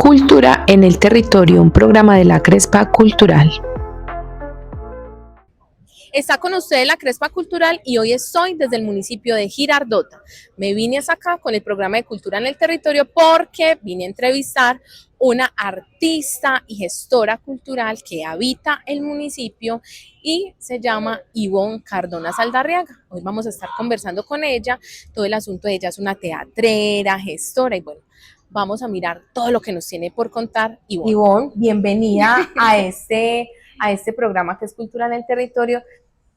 Cultura en el Territorio, un programa de la Crespa Cultural. Está con ustedes la Crespa Cultural y hoy estoy desde el municipio de Girardota. Me vine hasta acá con el programa de Cultura en el Territorio porque vine a entrevistar una artista y gestora cultural que habita el municipio y se llama Ivonne Cardona Saldarriaga. Hoy vamos a estar conversando con ella. Todo el asunto de ella es una teatrera, gestora y bueno, vamos a mirar todo lo que nos tiene por contar Ivonne. Ivonne, bienvenida a este programa que es Cultura en el Territorio,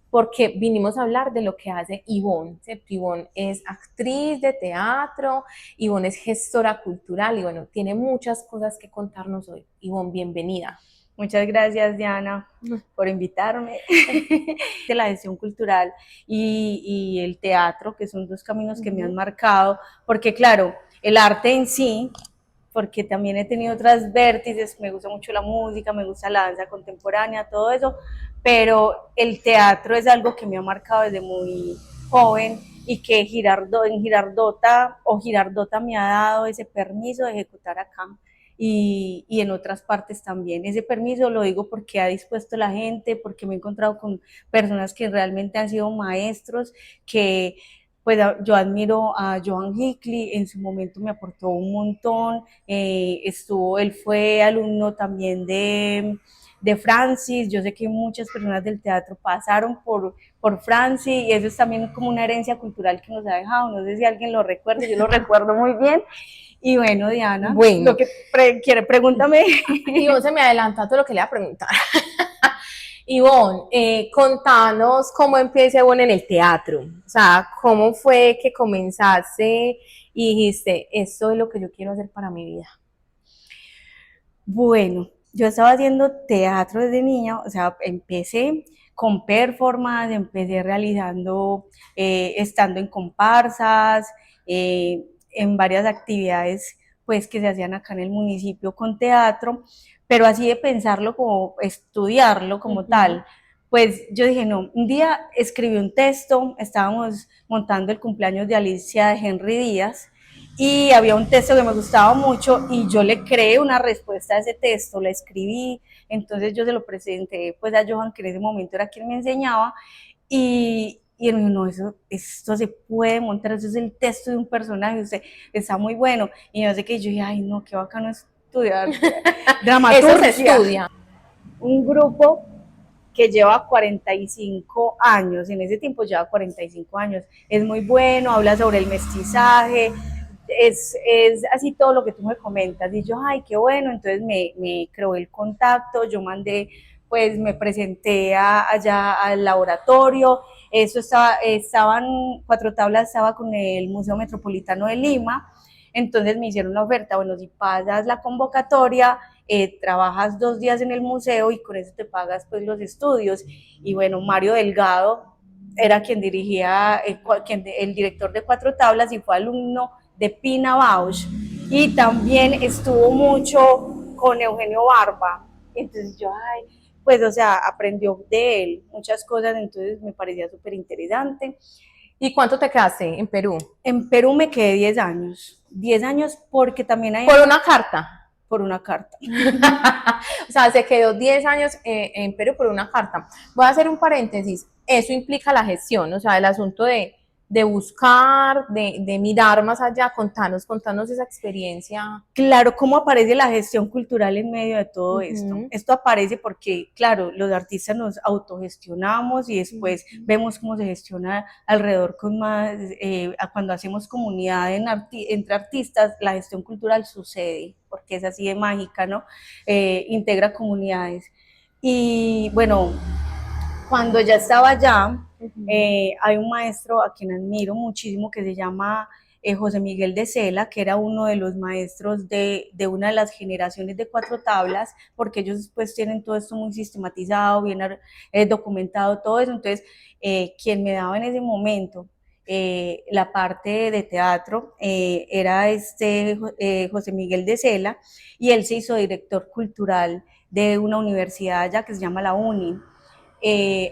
porque vinimos a hablar de lo que hace Ivonne, ¿cierto? Ivonne es actriz de teatro, Ivonne es gestora cultural y bueno, tiene muchas cosas que contarnos hoy. Ivonne, bienvenida. Muchas gracias, Diana, por invitarme. De la gestión cultural y el teatro, que son dos caminos que me han marcado, porque claro, el arte en sí, porque también he tenido otras vértices, me gusta mucho la música, me gusta la danza contemporánea, todo eso, pero el teatro es algo que me ha marcado desde muy joven y que en Girardota me ha dado ese permiso de ejecutar acá. Y en otras partes también. Ese permiso lo digo porque ha dispuesto la gente, porque me he encontrado con personas que realmente han sido maestros, que pues yo admiro a Johan Hickli, en su momento me aportó un montón, él fue alumno también de Francis. Yo sé que muchas personas del teatro pasaron por Francis y eso es también como una herencia cultural que nos ha dejado, no sé si alguien lo recuerda, yo lo recuerdo muy bien. Y bueno, Diana, lo que quiere, pregúntame. Ivonne se me adelanta todo lo que le voy a preguntar. Ivonne, contanos cómo empieza Ivonne en el teatro. O sea, cómo fue que comenzaste y dijiste, esto es lo que yo quiero hacer para mi vida. Bueno, yo estaba haciendo teatro desde niña, o sea, empecé con performance, empecé realizando, estando en comparsas, en varias actividades pues que se hacían acá en el municipio con teatro, pero así de pensarlo como estudiarlo como tal, pues yo dije no, un día escribí un texto, estábamos montando el cumpleaños de Alicia de Henry Díaz y había un texto que me gustaba mucho y yo le creé una respuesta a ese texto, la escribí, entonces yo se lo presenté pues a Johan, que en ese momento era quien me enseñaba, y él me dijo, no, esto se puede montar, eso es el texto de un personaje, usted está muy bueno. Y yo sé que yo dije, ay no, qué bacano estudiar dramaturgia. Eso se estudia. Un grupo que lleva 45 años, en ese tiempo lleva 45 años, es muy bueno, habla sobre el mestizaje, es así todo lo que tú me comentas, y yo, ay, qué bueno, entonces me creó el contacto, yo mandé, pues me presenté allá al laboratorio, eso estaban, Cuatro Tablas estaba con el Museo Metropolitano de Lima, entonces me hicieron una oferta, bueno, si pasas la convocatoria, trabajas 2 días en el museo y con eso te pagas pues los estudios. Y bueno, Mario Delgado era quien dirigía, el director de Cuatro Tablas y fue alumno de Pina Bausch y también estuvo mucho con Eugenio Barba. Entonces yo, ay, pues o sea, aprendió de él muchas cosas, entonces me parecía súper interesante. ¿Y cuánto te quedaste en Perú? En Perú me quedé 10 años. 10 años porque también hay... ¿Por una carta? Por una carta. O sea, se quedó 10 años en Perú por una carta. Voy a hacer un paréntesis. Eso implica la gestión, o sea, el asunto de buscar, de mirar más allá. Contanos esa experiencia. Claro, ¿cómo aparece la gestión cultural en medio de todo esto? Esto aparece porque, claro, los artistas nos autogestionamos y después vemos cómo se gestiona alrededor con más, cuando hacemos comunidad entre artistas, la gestión cultural sucede, porque es así de mágica, ¿no? Integra comunidades. Y bueno, cuando ya estaba allá, hay un maestro a quien admiro muchísimo que se llama José Miguel de Cela, que era uno de los maestros de una de las generaciones de Cuatro Tablas, porque ellos pues tienen todo esto muy sistematizado, bien documentado todo eso. Entonces, quien me daba en ese momento la parte de teatro era José Miguel de Cela, y él se hizo director cultural de una universidad allá que se llama la UNI.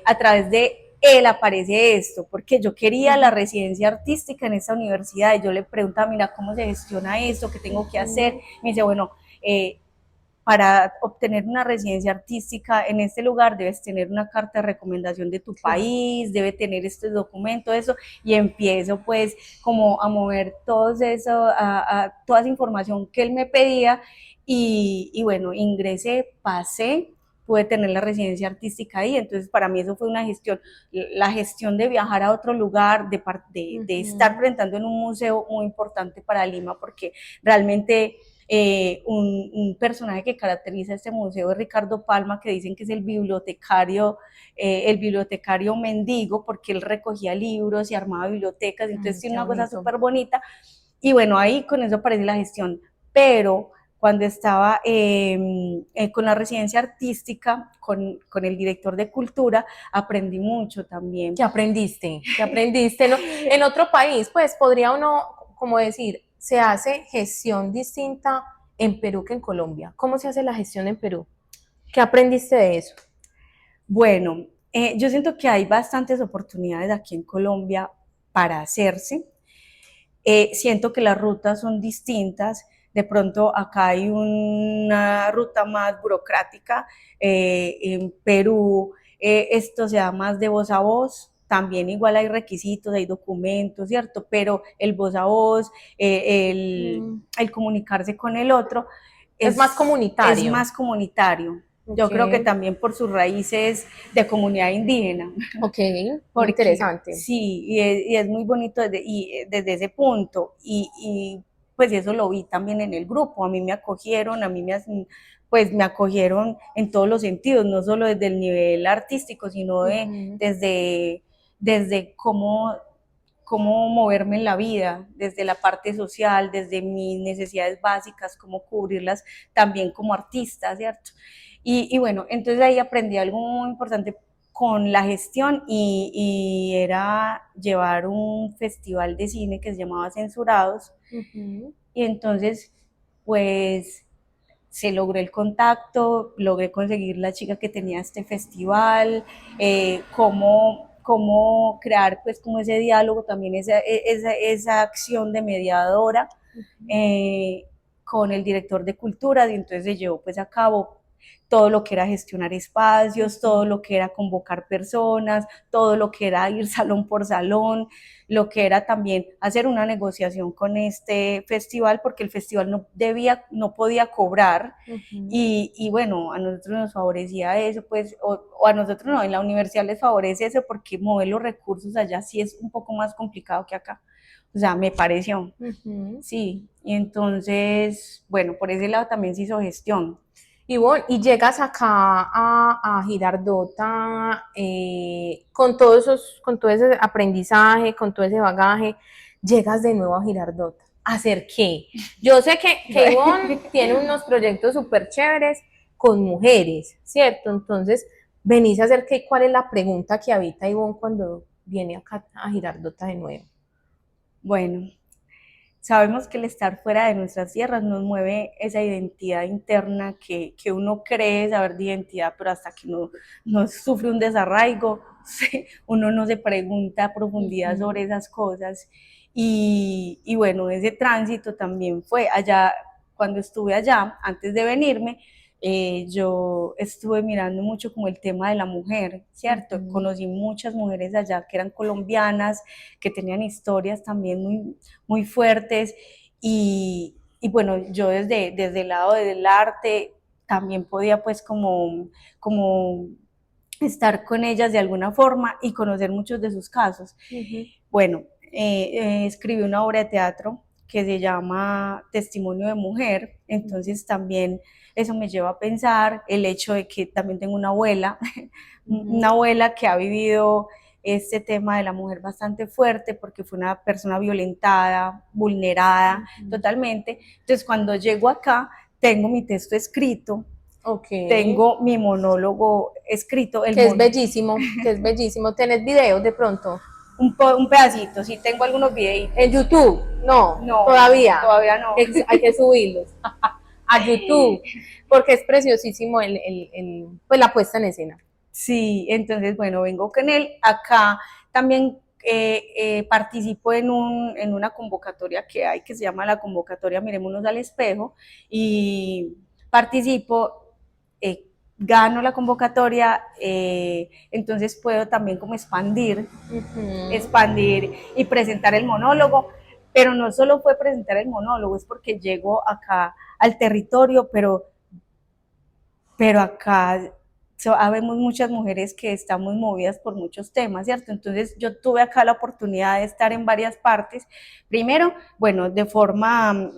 A través de él aparece esto, porque yo quería la residencia artística en esa universidad y yo le preguntaba, mira, ¿cómo se gestiona esto? ¿Qué tengo que hacer? Me dice, bueno, para obtener una residencia artística en este lugar debes tener una carta de recomendación de tu país, debe tener este documento, eso, y empiezo pues como a mover todo eso, toda esa información que él me pedía, y bueno, ingresé, pasé, pude tener la residencia artística ahí. Entonces para mí eso fue una gestión, la gestión de viajar a otro lugar, de estar presentando en un museo muy importante para Lima, porque realmente un personaje que caracteriza este museo es Ricardo Palma, que dicen que es el bibliotecario mendigo, porque él recogía libros y armaba bibliotecas, entonces tiene una cosa súper bonita. Y bueno, ahí con eso aparece la gestión. Pero cuando estaba con la residencia artística, con el director de cultura, aprendí mucho también. ¿Qué aprendiste? ¿Qué aprendiste? ¿No? En otro país, pues podría uno, como decir, se hace gestión distinta en Perú que en Colombia. ¿Cómo se hace la gestión en Perú? ¿Qué aprendiste de eso? Bueno, yo siento que hay bastantes oportunidades aquí en Colombia para hacerse. Siento que las rutas son distintas. De pronto acá hay una ruta más burocrática. En Perú esto se da más de voz a voz. También igual hay requisitos, hay documentos, ¿cierto? Pero el voz a voz, el comunicarse con el otro es más comunitario. Es más comunitario. Yo creo que también por sus raíces de comunidad indígena. Ok, muy interesante. Sí, y es muy bonito desde ese punto. Y pues eso lo vi también en el grupo. A mí me acogieron, pues me acogieron en todos los sentidos, no solo desde el nivel artístico, sino desde cómo moverme en la vida, desde la parte social, desde mis necesidades básicas, cómo cubrirlas también como artista, ¿cierto? Y bueno, entonces ahí aprendí algo muy importante con la gestión, y era llevar un festival de cine que se llamaba Censurados. Y entonces, pues, se logró el contacto, logré conseguir la chica que tenía este festival, cómo crear pues como ese diálogo, también esa acción de mediadora con el director de cultura, y entonces se llevó pues a cabo todo lo que era gestionar espacios, todo lo que era convocar personas, todo lo que era ir salón por salón, lo que era también hacer una negociación con este festival, porque el festival no podía cobrar, y bueno, a nosotros nos favorecía eso, pues, o a nosotros no, en la universidad les favorece eso, porque mover los recursos allá sí es un poco más complicado que acá. O sea, me pareció, sí, y entonces, bueno, por ese lado también se hizo gestión. Y bueno, y llegas acá a Girardota con todo ese aprendizaje, con todo ese bagaje, llegas de nuevo a Girardota. ¿A hacer qué? Yo sé que Ivonne tiene unos proyectos súper chéveres con mujeres, ¿cierto? Entonces, venís a hacer qué, ¿cuál es la pregunta que habita Ivonne cuando viene acá a Girardota de nuevo? Bueno, sabemos que el estar fuera de nuestras tierras nos mueve esa identidad interna que uno cree saber de identidad, pero hasta que no sufre un desarraigo, uno no se pregunta a profundidad sobre esas cosas. Y bueno, ese tránsito también fue allá, cuando estuve allá, antes de venirme, yo estuve mirando mucho como el tema de la mujer, ¿cierto? Conocí muchas mujeres allá que eran colombianas, que tenían historias también muy, muy fuertes, y bueno, yo desde el lado del arte también podía pues como estar con ellas de alguna forma y conocer muchos de sus casos. Bueno, escribí una obra de teatro que se llama Testimonio de Mujer, entonces también eso me lleva a pensar el hecho de que también tengo una abuela, una abuela que ha vivido este tema de la mujer bastante fuerte, porque fue una persona violentada, vulnerada totalmente. Entonces cuando llego acá, tengo mi texto escrito, tengo mi monólogo escrito. Que es bellísimo, que es bellísimo. ¿Tenés videos de pronto? Un pedacito, sí, tengo algunos videitos. ¿En YouTube? No, todavía no. Hay que subirlos a YouTube, porque es preciosísimo pues la puesta en escena. Sí, entonces, bueno, vengo con él. Acá también participo en una convocatoria que hay, que se llama la convocatoria Miremonos al Espejo, y participo, gano la convocatoria, entonces puedo también como expandir y presentar el monólogo, pero no solo fue presentar el monólogo, es porque llego acá al territorio, pero acá habemos muchas mujeres que estamos movidas por muchos temas, ¿cierto? Entonces yo tuve acá la oportunidad de estar en varias partes, primero, bueno, de forma,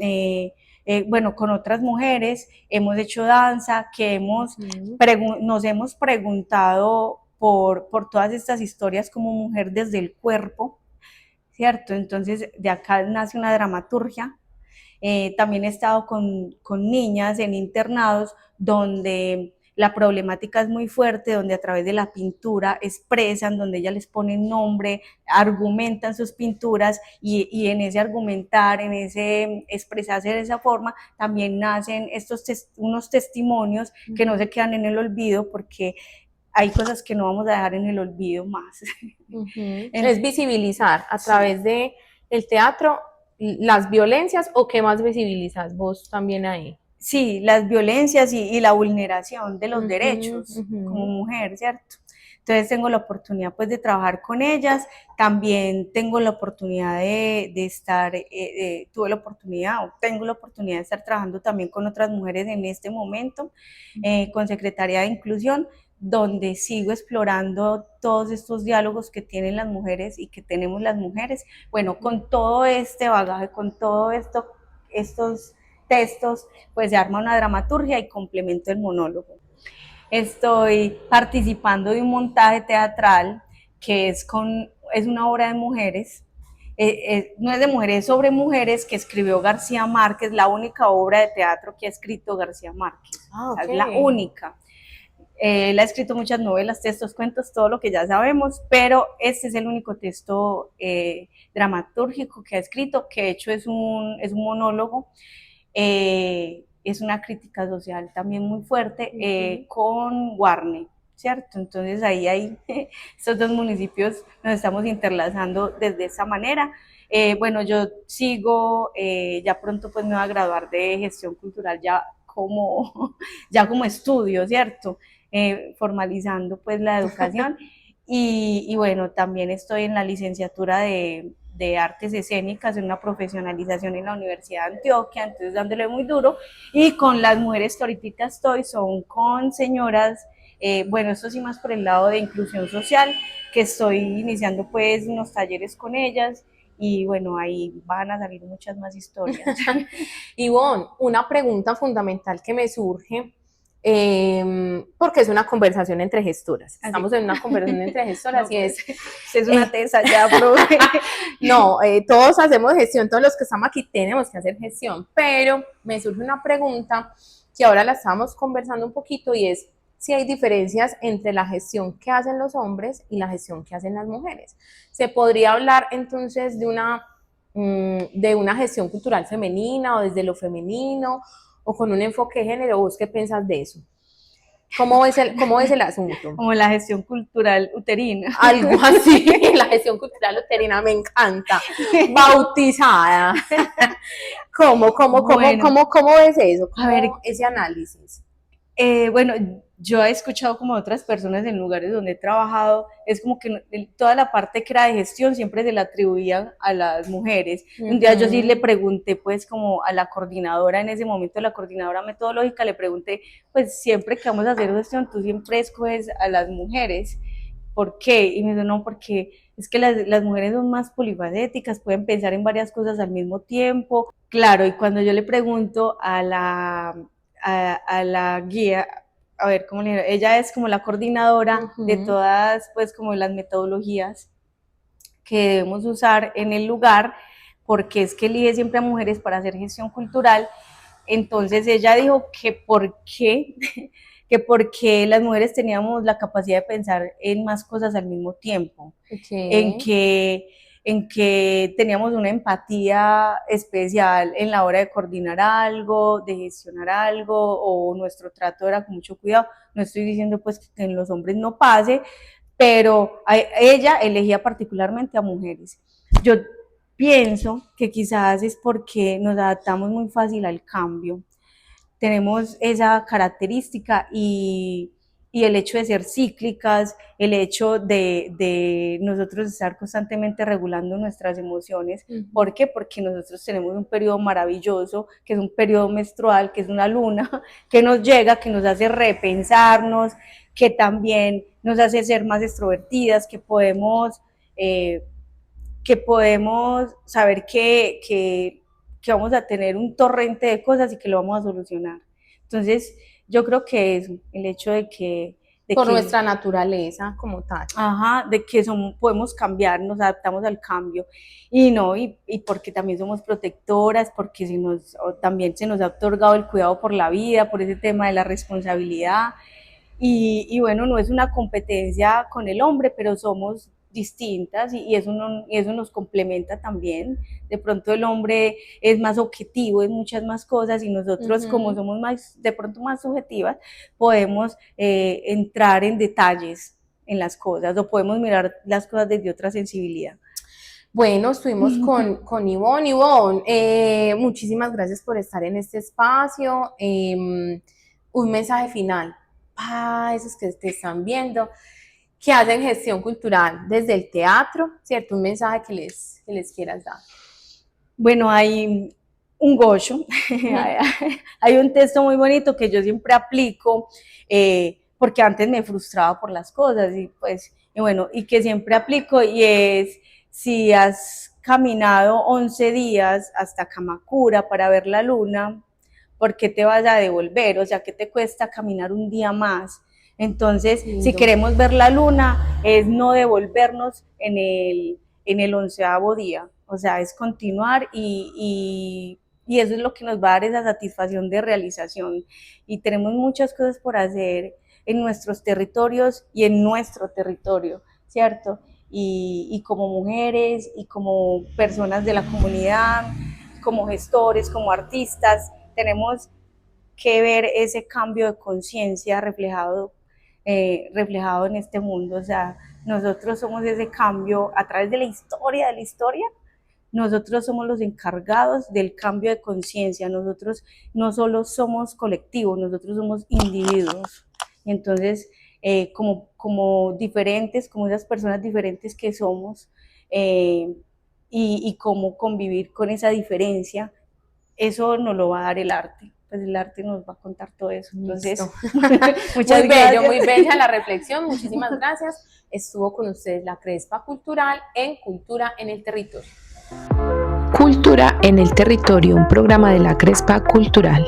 bueno, con otras mujeres, hemos hecho danza, que nos hemos preguntado por todas estas historias como mujer desde el cuerpo, ¿cierto? Entonces de acá nace una dramaturgia. También he estado con niñas en internados donde la problemática es muy fuerte, donde a través de la pintura expresan, donde ellas les ponen nombre, argumentan sus pinturas y en ese argumentar, en ese expresarse de esa forma, también nacen unos testimonios que no se quedan en el olvido, porque hay cosas que no vamos a dejar en el olvido más. Es visibilizar a través de el teatro las violencias, ¿o qué más visibilizas vos también ahí? Sí, las violencias y la vulneración de los derechos como mujer, ¿cierto? Entonces tengo la oportunidad pues de trabajar con ellas, también tengo la oportunidad de estar, tuve la oportunidad o tengo la oportunidad de estar trabajando también con otras mujeres en este momento, con Secretaría de Inclusión, donde sigo explorando todos estos diálogos que tienen las mujeres y que tenemos las mujeres. Bueno, con todo este bagaje, con todo estos textos, pues se arma una dramaturgia y complemento el monólogo. Estoy participando de un montaje teatral que es una obra de mujeres, no es de mujeres, es sobre mujeres, que escribió García Márquez, la única obra de teatro que ha escrito García Márquez, okay. Es la única. Él ha escrito muchas novelas, textos, cuentos, todo lo que ya sabemos, pero este es el único texto dramatúrgico que ha escrito, que de hecho es un monólogo, es una crítica social también muy fuerte, con Guarne, ¿cierto? Entonces ahí hay estos dos municipios, nos estamos interlazando desde esa manera. Bueno, yo sigo, ya pronto pues me voy a graduar de gestión cultural ya como estudio, ¿cierto? Formalizando pues la educación y bueno, también estoy en la licenciatura de artes escénicas, en una profesionalización en la Universidad de Antioquia, entonces dándole muy duro, y con las mujeres que ahorita estoy son con señoras, bueno, esto sí más por el lado de inclusión social, que estoy iniciando pues unos talleres con ellas, y bueno, ahí van a salir muchas más historias. Ivonne, una pregunta fundamental que me surge, porque es una conversación entre gestoras. Estamos en una conversación entre gestoras, no, y es una tesa ya, profe. No, todos hacemos gestión, todos los que estamos aquí tenemos que hacer gestión, pero me surge una pregunta que ahora la estamos conversando un poquito, y es si hay diferencias entre la gestión que hacen los hombres y la gestión que hacen las mujeres. ¿Se podría hablar entonces de una gestión cultural femenina, o desde lo femenino, o con un enfoque de género? ¿Vos qué piensas de eso? ¿Cómo es el asunto? Como la gestión cultural uterina. Algo así, la gestión cultural uterina, me encanta. Bautizada. ¿Cómo es eso? ¿Cómo, a ver, ese análisis? Bueno, yo he escuchado como otras personas en lugares donde he trabajado, es como que toda la parte que era de gestión siempre se la atribuían a las mujeres. Un día yo sí le pregunté pues como a la coordinadora, en ese momento la coordinadora metodológica, le pregunté, pues siempre que vamos a hacer gestión, tú siempre escoges a las mujeres, ¿por qué? Y me dijo, no, porque es que las mujeres son más polifacéticas, pueden pensar en varias cosas al mismo tiempo. Claro, y cuando yo le pregunto a la guía, a ver, ¿cómo le digo? Ella es como la coordinadora de todas, pues, como las metodologías que debemos usar en el lugar, porque es que elige siempre a mujeres para hacer gestión cultural. Entonces ella dijo que porque las mujeres teníamos la capacidad de pensar en más cosas al mismo tiempo, en que teníamos una empatía especial en la hora de coordinar algo, de gestionar algo, o nuestro trato era con mucho cuidado. No estoy diciendo pues que en los hombres no pase, pero ella elegía particularmente a mujeres. Yo pienso que quizás es porque nos adaptamos muy fácil al cambio, tenemos esa característica y el hecho de ser cíclicas, el hecho de nosotros estar constantemente regulando nuestras emociones. ¿Por qué? Porque nosotros tenemos un periodo maravilloso, que es un periodo menstrual, que es una luna, que nos llega, que nos hace repensarnos, que también nos hace ser más extrovertidas, que podemos saber que vamos a tener un torrente de cosas y que lo vamos a solucionar. Entonces, yo creo que es el hecho de que... Por nuestra naturaleza como tal. Ajá, de que podemos cambiar, nos adaptamos al cambio. Y porque también somos protectoras, porque también se nos ha otorgado el cuidado por la vida, por ese tema de la responsabilidad. Y bueno, no es una competencia con el hombre, pero somos distintas y eso nos complementa también. De pronto el hombre es más objetivo en muchas más cosas y nosotros como somos de pronto más subjetivas, podemos entrar en detalles en las cosas o podemos mirar las cosas desde otra sensibilidad. Bueno, estuvimos con Ivonne. Ivonne, muchísimas gracias por estar en este espacio. Un mensaje final para esos que te están viendo, que hacen gestión cultural desde el teatro, ¿cierto? Un mensaje que les quieras dar. Bueno, hay un gocho, hay un texto muy bonito que yo siempre aplico, porque antes me frustraba por las cosas, y que siempre aplico, y es: si has caminado 11 días hasta Kamakura para ver la luna, ¿por qué te vas a devolver? O sea, ¿qué te cuesta caminar un día más? Entonces, si queremos ver la luna, es no devolvernos en el 11º día, o sea, es continuar y eso es lo que nos va a dar esa satisfacción de realización. Y tenemos muchas cosas por hacer en nuestros territorios y en nuestro territorio, ¿cierto? Y como mujeres y como personas de la comunidad, como gestores, como artistas, tenemos que ver ese cambio de conciencia reflejado en este mundo. O sea, nosotros somos ese cambio a través de la historia, nosotros somos los encargados del cambio de conciencia. Nosotros no solo somos colectivos, nosotros somos individuos. Entonces, como diferentes, como esas personas diferentes que somos, y cómo convivir con esa diferencia, eso nos lo va a dar el arte. Pues el arte nos va a contar todo eso. Entonces, muchas gracias. Muy bella la reflexión, muchísimas gracias. Estuvo con ustedes la Crespa Cultural en Cultura en el Territorio. Cultura en el Territorio, un programa de la Crespa Cultural.